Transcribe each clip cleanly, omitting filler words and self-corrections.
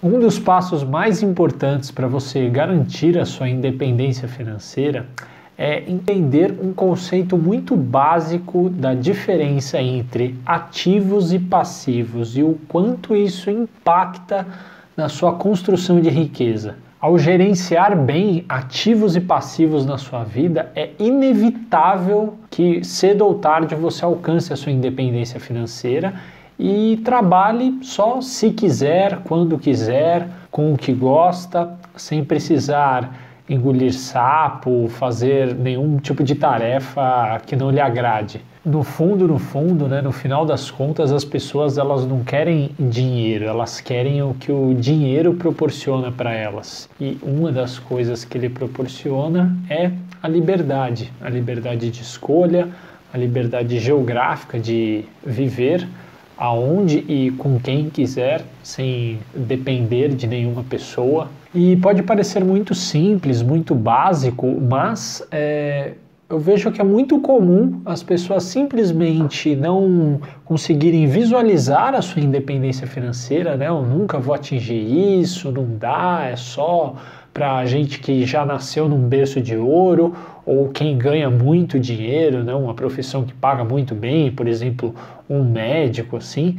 Um dos passos mais importantes para você garantir a sua independência financeira é entender um conceito muito básico da diferença entre ativos e passivos e o quanto isso impacta na sua construção de riqueza. Ao gerenciar bem ativos e passivos na sua vida, é inevitável que cedo ou tarde você alcance a sua independência financeira e trabalhe só se quiser, quando quiser, com o que gosta, sem precisar engolir sapo, fazer nenhum tipo de tarefa que não lhe agrade. No fundo, né, no final das contas, as pessoas elas não querem dinheiro, elas querem o que o dinheiro proporciona para elas. E uma das coisas que ele proporciona é a liberdade de escolha, a liberdade geográfica de viver aonde e com quem quiser, sem depender de nenhuma pessoa. E pode parecer muito simples, muito básico, mas eu vejo que é muito comum as pessoas simplesmente não conseguirem visualizar a sua independência financeira, né? Eu nunca vou atingir isso, não dá, é só para gente que já nasceu num berço de ouro ou quem ganha muito dinheiro, né? Uma profissão que paga muito bem, por exemplo, um médico, assim.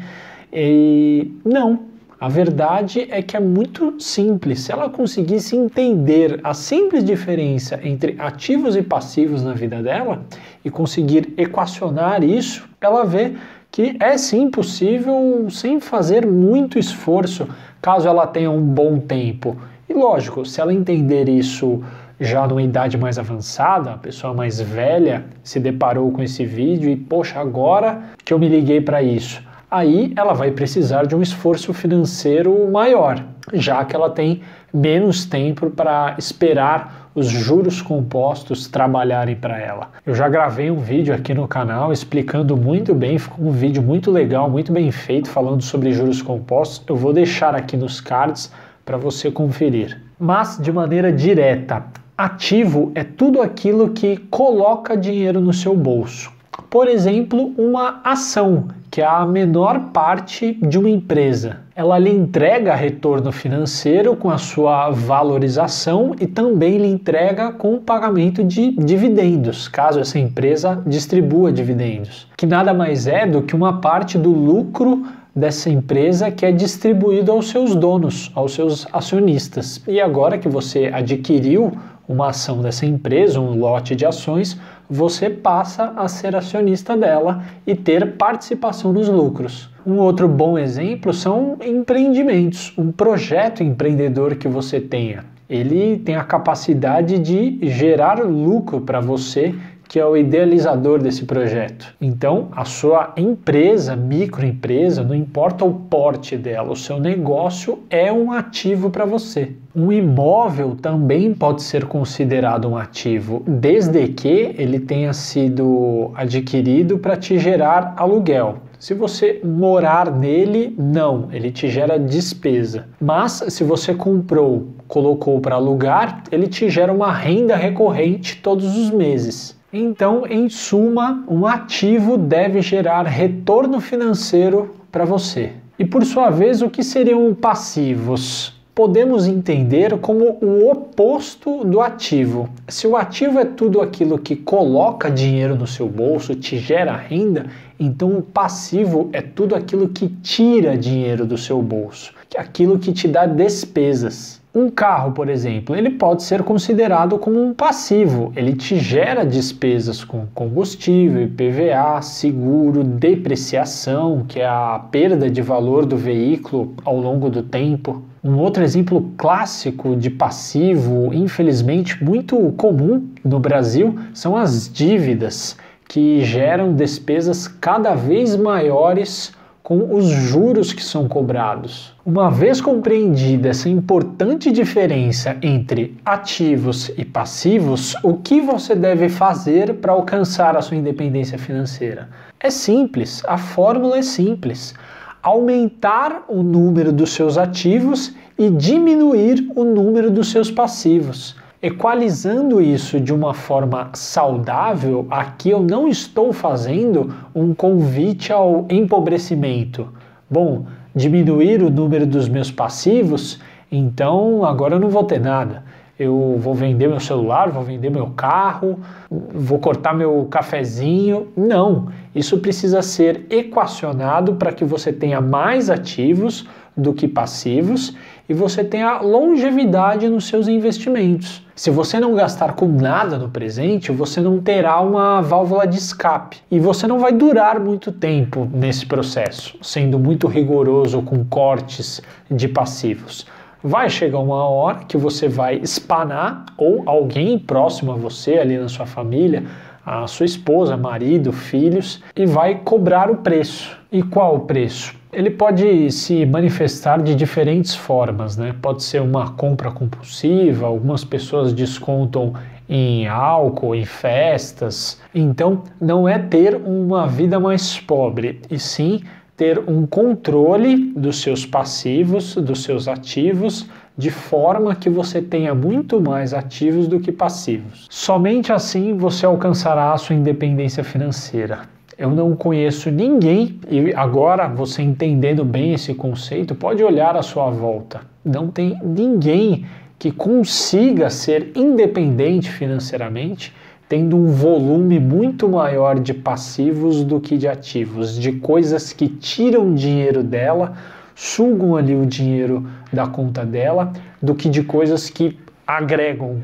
E não, a verdade é que é muito simples. Se ela conseguisse entender a simples diferença entre ativos e passivos na vida dela e conseguir equacionar isso, ela vê que é sim possível sem fazer muito esforço, caso ela tenha um bom tempo. E lógico, se ela entender isso já numa idade mais avançada, a pessoa mais velha se deparou com esse vídeo e, poxa, agora que eu me liguei para isso, aí ela vai precisar de um esforço financeiro maior, já que ela tem menos tempo para esperar os juros compostos trabalharem para ela. Eu já gravei um vídeo aqui no canal explicando muito bem, ficou um vídeo muito legal, muito bem feito, falando sobre juros compostos. Eu vou deixar aqui nos cards para você conferir. Mas, de maneira direta, ativo é tudo aquilo que coloca dinheiro no seu bolso. Por exemplo, uma ação, que é a menor parte de uma empresa. Ela lhe entrega retorno financeiro com a sua valorização e também lhe entrega com o pagamento de dividendos, caso essa empresa distribua dividendos, que nada mais é do que uma parte do lucro dessa empresa que é distribuído aos seus donos, aos seus acionistas. E agora que você adquiriu uma ação dessa empresa, um lote de ações, você passa a ser acionista dela e ter participação nos lucros. Um outro bom exemplo são empreendimentos, um projeto empreendedor que você tenha. Ele tem a capacidade de gerar lucro para você, que é o idealizador desse projeto. Então, a sua empresa, microempresa, não importa o porte dela, o seu negócio é um ativo para você. Um imóvel também pode ser considerado um ativo, desde que ele tenha sido adquirido para te gerar aluguel. Se você morar nele, não, ele te gera despesa. Mas se você comprou, colocou para alugar, ele te gera uma renda recorrente todos os meses. Então, em suma, um ativo deve gerar retorno financeiro para você. E por sua vez, o que seriam passivos? Podemos entender como o oposto do ativo. Se o ativo é tudo aquilo que coloca dinheiro no seu bolso, te gera renda, então o passivo é tudo aquilo que tira dinheiro do seu bolso, aquilo que te dá despesas. Um carro, por exemplo, ele pode ser considerado como um passivo. Ele te gera despesas com combustível, IPVA, seguro, depreciação, que é a perda de valor do veículo ao longo do tempo. Um outro exemplo clássico de passivo, infelizmente muito comum no Brasil, são as dívidas, que geram despesas cada vez maiores com os juros que são cobrados. Uma vez compreendida essa importante diferença entre ativos e passivos, o que você deve fazer para alcançar a sua independência financeira? É simples, a fórmula é simples. Aumentar o número dos seus ativos e diminuir o número dos seus passivos. Equalizando isso de uma forma saudável, aqui eu não estou fazendo um convite ao empobrecimento. Bom, diminuir o número dos meus passivos, então agora eu não vou ter nada. Eu vou vender meu celular, vou vender meu carro, vou cortar meu cafezinho. Não, isso precisa ser equacionado para que você tenha mais ativos do que passivos e você tenha longevidade nos seus investimentos. Se você não gastar com nada no presente, você não terá uma válvula de escape e você não vai durar muito tempo nesse processo, sendo muito rigoroso com cortes de passivos. Vai chegar uma hora que você vai espanar, ou alguém próximo a você, ali na sua família, a sua esposa, marido, filhos, e vai cobrar o preço. E qual o preço? Ele pode se manifestar de diferentes formas, né? Pode ser uma compra compulsiva, algumas pessoas descontam em álcool, em festas. Então, não é ter uma vida mais pobre, e sim ter um controle dos seus passivos, dos seus ativos, de forma que você tenha muito mais ativos do que passivos. Somente assim você alcançará a sua independência financeira. Eu não conheço ninguém, e agora você entendendo bem esse conceito, pode olhar à sua volta. Não tem ninguém que consiga ser independente financeiramente tendo um volume muito maior de passivos do que de ativos, de coisas que tiram dinheiro dela, sugam ali o dinheiro da conta dela, do que de coisas que agregam,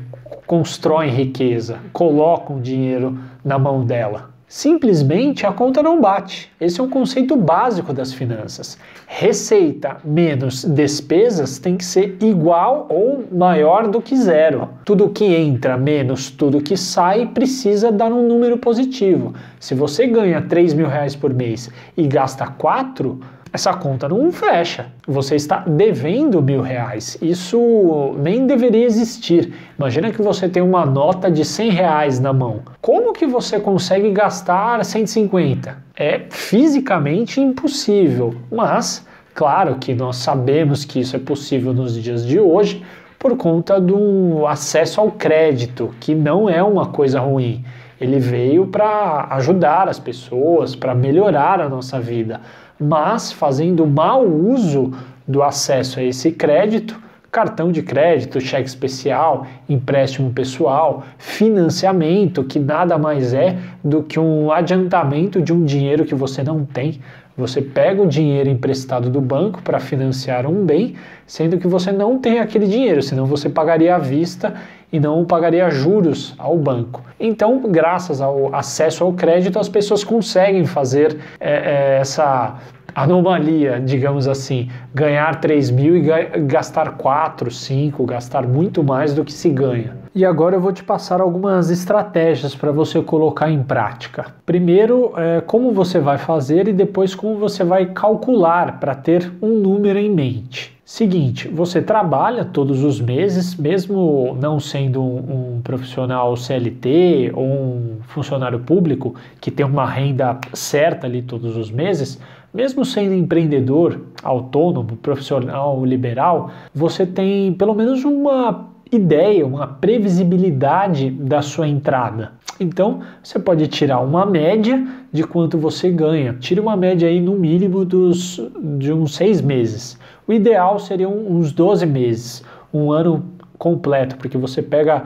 constroem riqueza, colocam dinheiro na mão dela. Simplesmente a conta não bate. Esse é um conceito básico das finanças. Receita menos despesas tem que ser igual ou maior do que zero. Tudo que entra menos tudo que sai precisa dar um número positivo. Se você ganha R$3.000 por mês e gasta 4, essa conta não fecha. Você está devendo R$1.000. Isso nem deveria existir. Imagina que você tem uma nota de R$100 na mão. Como que você consegue gastar 150? É fisicamente impossível, mas claro que nós sabemos que isso é possível nos dias de hoje por conta do acesso ao crédito, que não é uma coisa ruim. Ele veio para ajudar as pessoas, para melhorar a nossa vida. Mas fazendo mau uso do acesso a esse crédito, cartão de crédito, cheque especial, empréstimo pessoal, financiamento, que nada mais é do que um adiantamento de um dinheiro que você não tem. Você pega o dinheiro emprestado do banco para financiar um bem, sendo que você não tem aquele dinheiro, senão você pagaria à vista e não pagaria juros ao banco. Então, graças ao acesso ao crédito, as pessoas conseguem fazer essa anomalia, digamos assim, ganhar 3.000 e gastar 4, 5, gastar muito mais do que se ganha. E agora eu vou te passar algumas estratégias para você colocar em prática. Primeiro, como você vai fazer e depois como você vai calcular para ter um número em mente. Seguinte, você trabalha todos os meses, mesmo não sendo um profissional CLT ou um funcionário público que tem uma renda certa ali todos os meses, mesmo sendo empreendedor, autônomo, profissional liberal, você tem pelo menos uma ideia, uma previsibilidade da sua entrada. Então, você pode tirar uma média de quanto você ganha. Tire uma média aí no mínimo de uns 6 meses. O ideal seriam uns 12 meses, um ano completo, porque você pega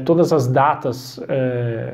todas as datas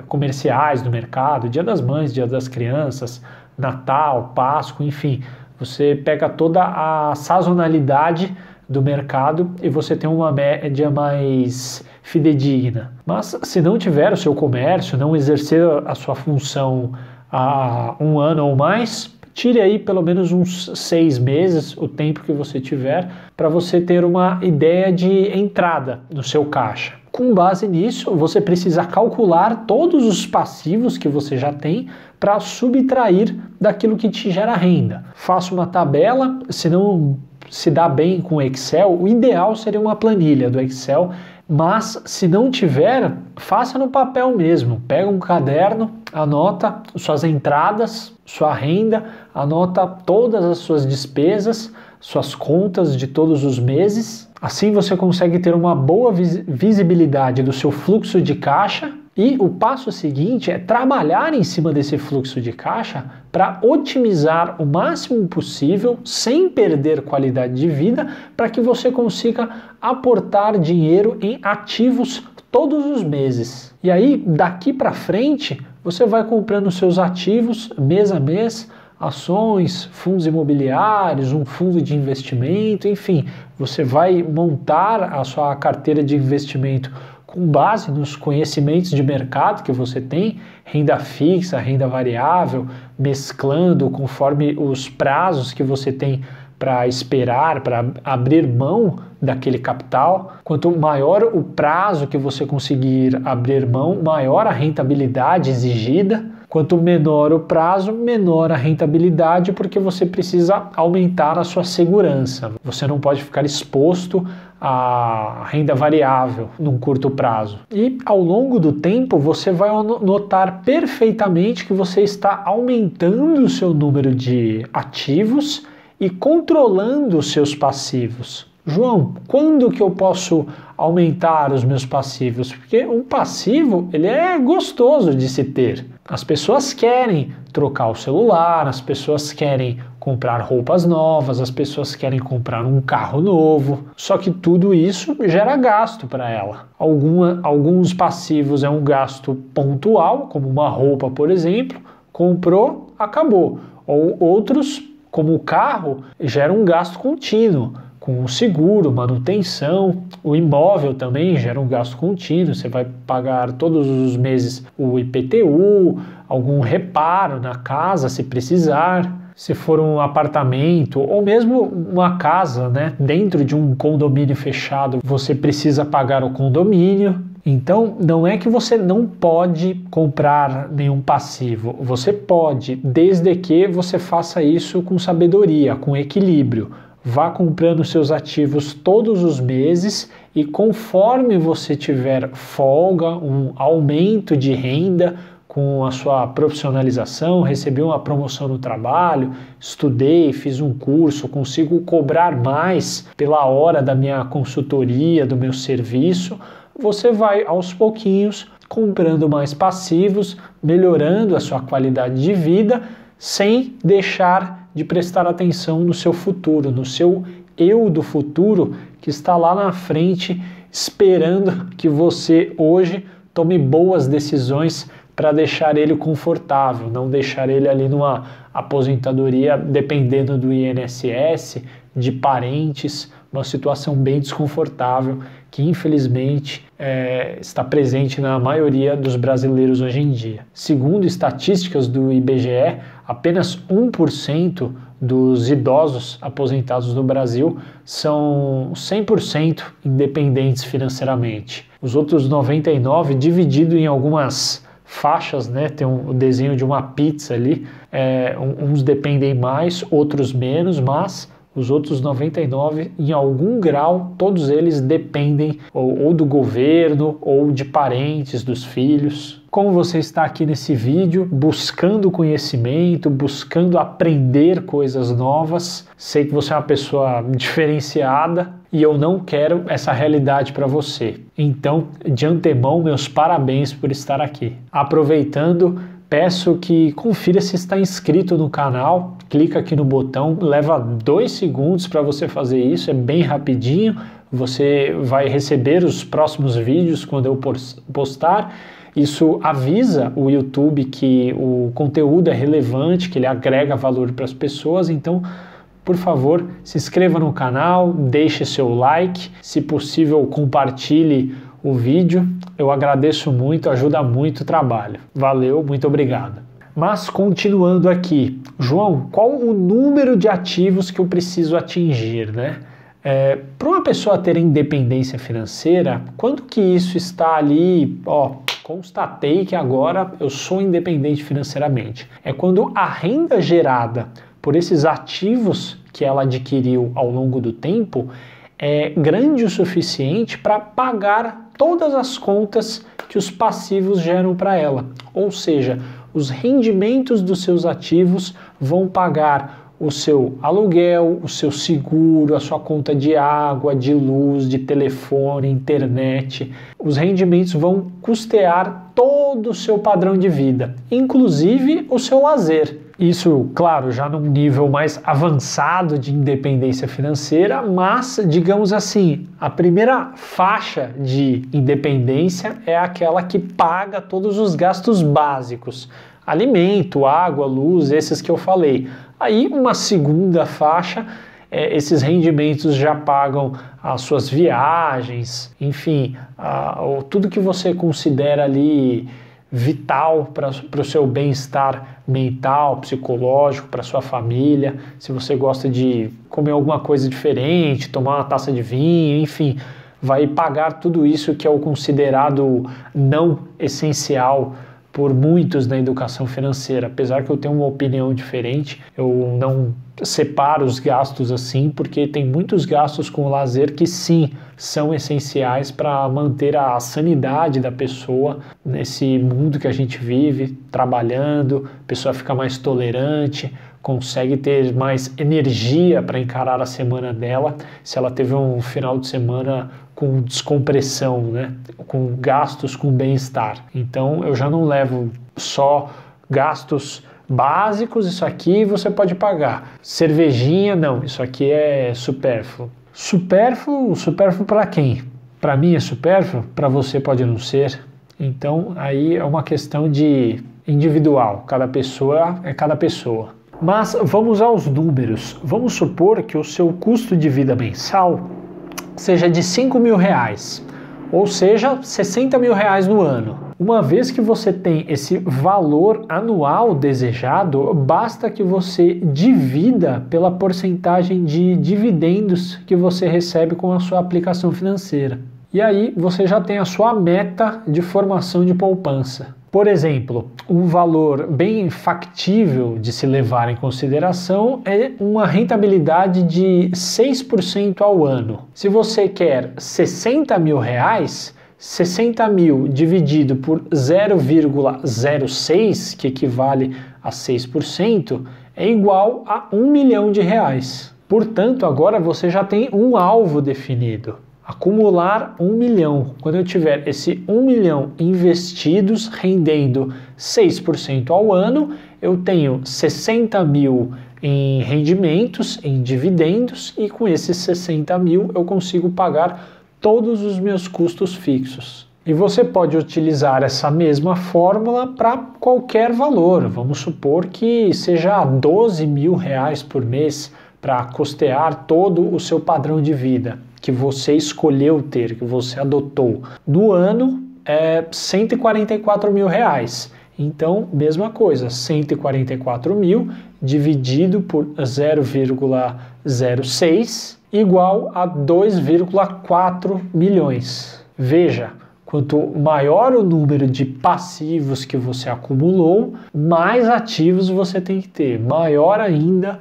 comerciais do mercado, Dia das Mães, Dia das Crianças, Natal, Páscoa, enfim. Você pega toda a sazonalidade do mercado e você tem uma média mais fidedigna. Mas se não tiver o seu comércio, não exercer a sua função há um ano ou mais, tire aí pelo menos uns 6 meses, o tempo que você tiver, para você ter uma ideia de entrada no seu caixa. Com base nisso, você precisa calcular todos os passivos que você já tem para subtrair daquilo que te gera renda. Faça uma tabela, se não se dá bem com o Excel, o ideal seria uma planilha do Excel, mas se não tiver, faça no papel mesmo. Pega um caderno, anota suas entradas, sua renda, anota todas as suas despesas, suas contas de todos os meses. Assim você consegue ter uma boa visibilidade do seu fluxo de caixa. E o passo seguinte é trabalhar em cima desse fluxo de caixa para otimizar o máximo possível, sem perder qualidade de vida, para que você consiga aportar dinheiro em ativos todos os meses. E aí, daqui para frente, você vai comprando seus ativos mês a mês, ações, fundos imobiliários, um fundo de investimento, enfim, você vai montar a sua carteira de investimento com base nos conhecimentos de mercado que você tem, renda fixa, renda variável, mesclando conforme os prazos que você tem para esperar, para abrir mão daquele capital. Quanto maior o prazo que você conseguir abrir mão, maior a rentabilidade exigida. Quanto menor o prazo, menor a rentabilidade, porque você precisa aumentar a sua segurança. Você não pode ficar exposto à renda variável num curto prazo. E ao longo do tempo, você vai notar perfeitamente que você está aumentando o seu número de ativos e controlando os seus passivos. João, quando que eu posso aumentar os meus passivos? Porque um passivo, ele é gostoso de se ter. As pessoas querem trocar o celular, as pessoas querem comprar roupas novas, as pessoas querem comprar um carro novo, só que tudo isso gera gasto para ela. Alguns passivos é um gasto pontual, como uma roupa, por exemplo, comprou, acabou. Ou outros, como o carro, gera um gasto contínuo, com o seguro, manutenção, o imóvel também gera um gasto contínuo, você vai pagar todos os meses o IPTU, algum reparo na casa se precisar, se for um apartamento ou mesmo uma casa, né, dentro de um condomínio fechado, você precisa pagar o condomínio. Então, não é que você não pode comprar nenhum passivo, você pode, desde que você faça isso com sabedoria, com equilíbrio. Vá comprando seus ativos todos os meses e conforme você tiver folga, um aumento de renda com a sua profissionalização, recebi uma promoção no trabalho, estudei, fiz um curso, consigo cobrar mais pela hora da minha consultoria, do meu serviço, você vai aos pouquinhos comprando mais passivos, melhorando a sua qualidade de vida, sem deixar de prestar atenção no seu futuro, no seu eu do futuro que está lá na frente esperando que você hoje tome boas decisões para deixar ele confortável, não deixar ele ali numa aposentadoria dependendo do INSS, de parentes, uma situação bem desconfortável que infelizmente está presente na maioria dos brasileiros hoje em dia. Segundo estatísticas do IBGE, apenas 1% dos idosos aposentados no Brasil são 100% independentes financeiramente. Os outros 99%, dividido em algumas faixas, né? Tem o desenho de uma pizza ali, uns dependem mais, outros menos, mas os outros 99%, em algum grau, todos eles dependem ou do governo ou de parentes, dos filhos. Como você está aqui nesse vídeo, buscando conhecimento, buscando aprender coisas novas, sei que você é uma pessoa diferenciada e eu não quero essa realidade para você. Então, de antemão, meus parabéns por estar aqui. Aproveitando, peço que confira se está inscrito no canal, clica aqui no botão, leva 2 segundos para você fazer isso, é bem rapidinho, você vai receber os próximos vídeos quando eu postar. Isso avisa o YouTube que o conteúdo é relevante, que ele agrega valor para as pessoas, então, por favor, se inscreva no canal, deixe seu like, se possível compartilhe o vídeo, eu agradeço muito, ajuda muito o trabalho. Valeu, muito obrigado. Mas continuando aqui, João, qual o número de ativos que eu preciso atingir, né? Para uma pessoa ter independência financeira, quando que isso está ali, constatei que agora eu sou independente financeiramente? É quando a renda gerada por esses ativos que ela adquiriu ao longo do tempo é grande o suficiente para pagar todas as contas que os passivos geram para ela. Ou seja, os rendimentos dos seus ativos vão pagar o seu aluguel, o seu seguro, a sua conta de água, de luz, de telefone, internet. Os rendimentos vão custear todo o seu padrão de vida, inclusive o seu lazer. Isso, claro, já num nível mais avançado de independência financeira, mas, digamos assim, a primeira faixa de independência é aquela que paga todos os gastos básicos. Alimento, água, luz, esses que eu falei. Aí uma segunda faixa, esses rendimentos já pagam as suas viagens, enfim, tudo que você considera ali vital para o seu bem-estar mental, psicológico, para sua família. Se você gosta de comer alguma coisa diferente, tomar uma taça de vinho, enfim, vai pagar tudo isso que é o considerado não essencial por muitos na educação financeira. Apesar que eu tenho uma opinião diferente, eu não separo os gastos assim, porque tem muitos gastos com o lazer que sim, são essenciais para manter a sanidade da pessoa nesse mundo que a gente vive, trabalhando, a pessoa fica mais tolerante, consegue ter mais energia para encarar a semana dela, se ela teve um final de semana com descompressão, né? Com gastos com bem-estar. Então eu já não levo só gastos básicos, isso aqui você pode pagar. Cervejinha, não, isso aqui é supérfluo. Supérfluo para quem? Para mim é supérfluo, para você pode não ser. Então aí é uma questão de individual, cada pessoa é cada pessoa. Mas vamos aos números. Vamos supor que o seu custo de vida mensal seja de R$5.000, ou seja, R$60.000 no ano. Uma vez que você tem esse valor anual desejado, basta que você divida pela porcentagem de dividendos que você recebe com a sua aplicação financeira. E aí você já tem a sua meta de formação de poupança. Por exemplo, um valor bem factível de se levar em consideração é uma rentabilidade de 6% ao ano. Se você quer R$60.000, 60 mil dividido por 0,06, que equivale a 6%, é igual a R$1 milhão. Portanto, agora você já tem um alvo definido. Acumular 1 milhão. Quando eu tiver esse 1 milhão investidos, rendendo 6% ao ano, eu tenho 60 mil em rendimentos, em dividendos, e com esses 60 mil eu consigo pagar todos os meus custos fixos. E você pode utilizar essa mesma fórmula para qualquer valor. Vamos supor que seja R$12.000 por mês para custear todo o seu padrão de vida que você escolheu ter, que você adotou. No ano é R$144.000. Então, mesma coisa, 144 mil dividido por 0,06 igual a 2,4 milhões. Veja, quanto maior o número de passivos que você acumulou, mais ativos você tem que ter. Maior ainda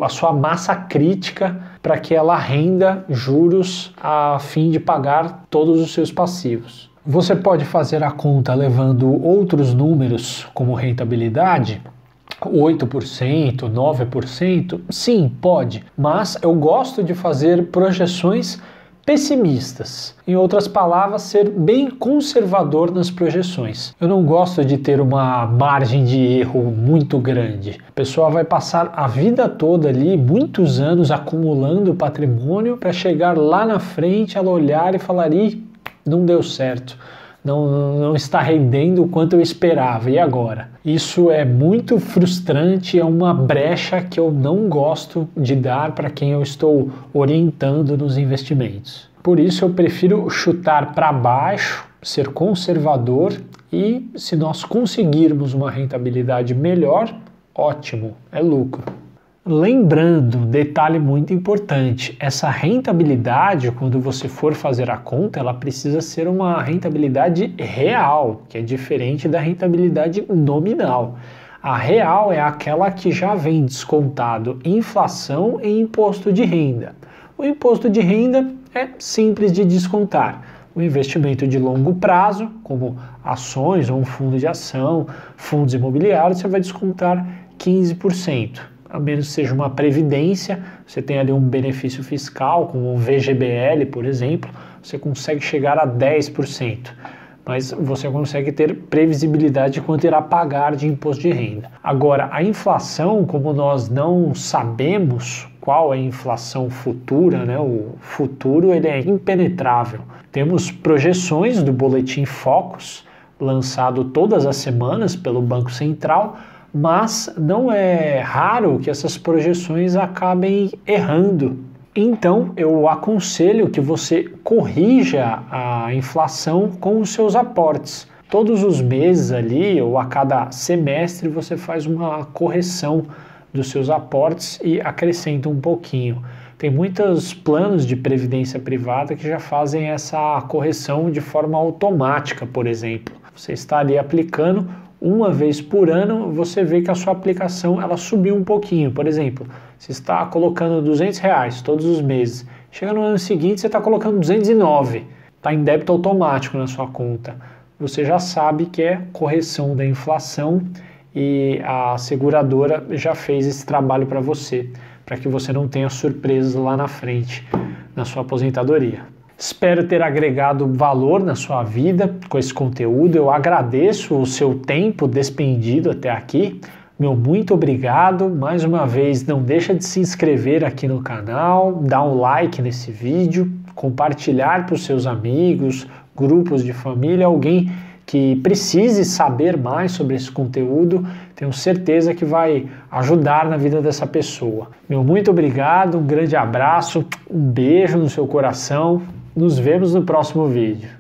a sua massa crítica para que ela renda juros a fim de pagar todos os seus passivos. Você pode fazer a conta levando outros números como rentabilidade, 8%, 9%? Sim, pode, mas eu gosto de fazer projeções pessimistas. Em outras palavras, ser bem conservador nas projeções. Eu não gosto de ter uma margem de erro muito grande. A pessoa vai passar a vida toda ali, muitos anos acumulando patrimônio para chegar lá na frente, ela olhar e falar: "Ih, não deu certo. Não está rendendo o quanto eu esperava, e agora?" Isso é muito frustrante, é uma brecha que eu não gosto de dar para quem eu estou orientando nos investimentos. Por isso eu prefiro chutar para baixo, ser conservador, e se nós conseguirmos uma rentabilidade melhor, ótimo, é lucro. Lembrando, detalhe muito importante, essa rentabilidade, quando você for fazer a conta, ela precisa ser uma rentabilidade real, que é diferente da rentabilidade nominal. A real é aquela que já vem descontado inflação e imposto de renda. O imposto de renda é simples de descontar. O investimento de longo prazo, como ações ou um fundo de ação, fundos imobiliários, você vai descontar 15%. a menos que seja uma previdência, você tem ali um benefício fiscal, como um VGBL, por exemplo, você consegue chegar a 10%. Mas você consegue ter previsibilidade de quanto irá pagar de imposto de renda. Agora, a inflação, como nós não sabemos qual é a inflação futura, né? O futuro ele é impenetrável. Temos projeções do Boletim Focus, lançado todas as semanas pelo Banco Central, mas não é raro que essas projeções acabem errando. Então, eu aconselho que você corrija a inflação com os seus aportes. Todos os meses ali, ou a cada semestre, você faz uma correção dos seus aportes e acrescenta um pouquinho. Tem muitos planos de previdência privada que já fazem essa correção de forma automática, por exemplo. Você está ali aplicando uma vez por ano, você vê que a sua aplicação ela subiu um pouquinho. Por exemplo, você está colocando R$200 todos os meses. Chega no ano seguinte, você está colocando 209. Está em débito automático na sua conta. Você já sabe que é correção da inflação e a seguradora já fez esse trabalho para você que você não tenha surpresas lá na frente, na sua aposentadoria. Espero ter agregado valor na sua vida com esse conteúdo. Eu agradeço o seu tempo despendido até aqui. Meu muito obrigado. Mais uma vez, não deixa de se inscrever aqui no canal, dar um like nesse vídeo, compartilhar para os seus amigos, grupos de família, alguém que precise saber mais sobre esse conteúdo. Tenho certeza que vai ajudar na vida dessa pessoa. Meu muito obrigado, um grande abraço, um beijo no seu coração. Nos vemos no próximo vídeo.